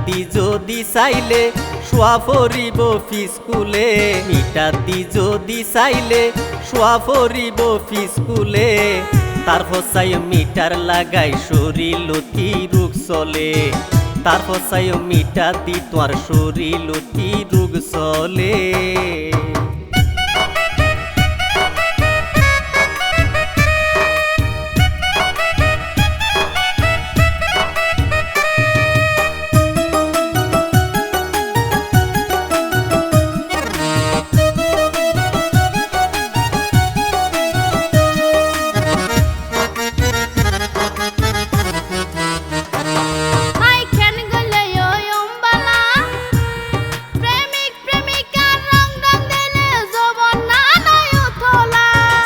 দি যদি চাইলে শোয়া ফরিব ফিস্কুলে মিটার দি যদি চাইলে শোয়া ফরিব ফিস্কুলে তারপর চাই মিটার লাগাই শরীরতি রোগ চলে তারপর চাই মিটার দি তোমার শরীরতি রোগ চলে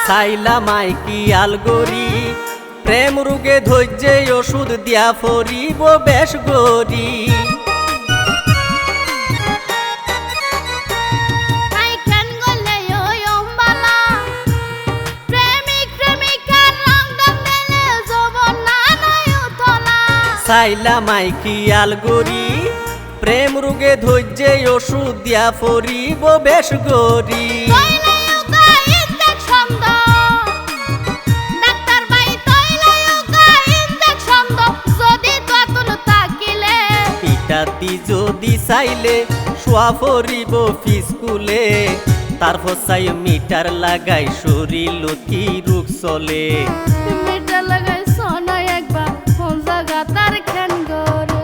চাইলা মাইকি আলগরি প্রেম রোগে ধৈর্যে ওষুধ দিয়া ফরিব বেশ গরি চাইলা মাইকি আলগরি প্রেম রোগে ধৈর্যে ওষুধ দিয়া ফরিব বেশ গরি দি যদি চাইলে শোয়া ফরিব ফিস্কুলে তারপর চাই মিটার লাগাই শরীরতি রোগ চলে মিটার লাগাই সোনা একবার কোন জায়গা তার খেন করে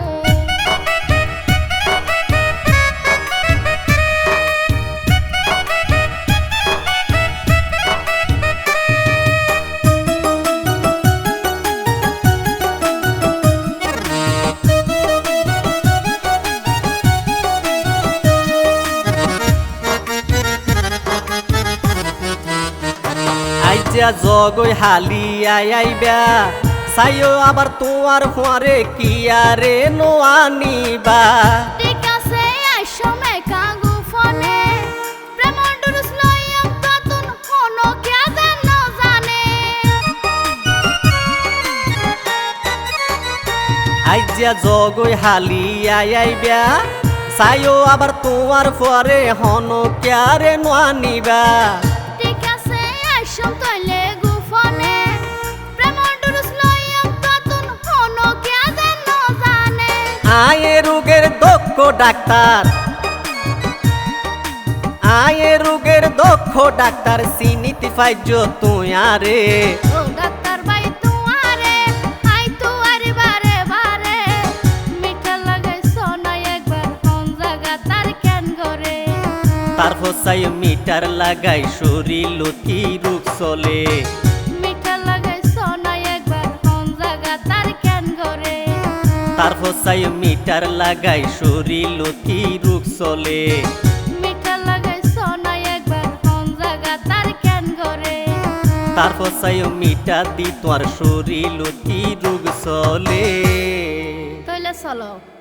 জগই হালি আইবা চাইও আবার তোমার ফুয়ারে কি আরে নোয়ানিবা ঠিক আছে আইসো মেকা গুফনে প্রেমর দুরুস লইম ততুন কোনো কিয়া দেন জানে আইজা জগই হালি আইবা চাইও আবার তোমার ফুয়ারে হন কিয়ারে নোয়ানিবা আয়ে রোগের দক্ষ ডাক্তার আয়ে রোগের দক্ষ ডাক্তার চিনিতে পাইজ তুই আরে ও ডাক্তার ভাই তুয়ারে আই তুয়ারে বারে বারে মিঠা লাগাই সোনা একবার কোন জায়গা তার কেন করে তারপর চাই মিটার লাগাই শরীরতি রোগ চলে মিঠা লাগাই সোনা একবার কোন জায়গা তার কেন করে তারপর চাই মিটার লাগাই শরীরতি রোগ চলে মিঠা লাগাই সোনা একবার কোন জায়গা তার কেন করে তারপর চাই মিটার দি তোমার শরীরতি রোগ চলে তাইলে চলো।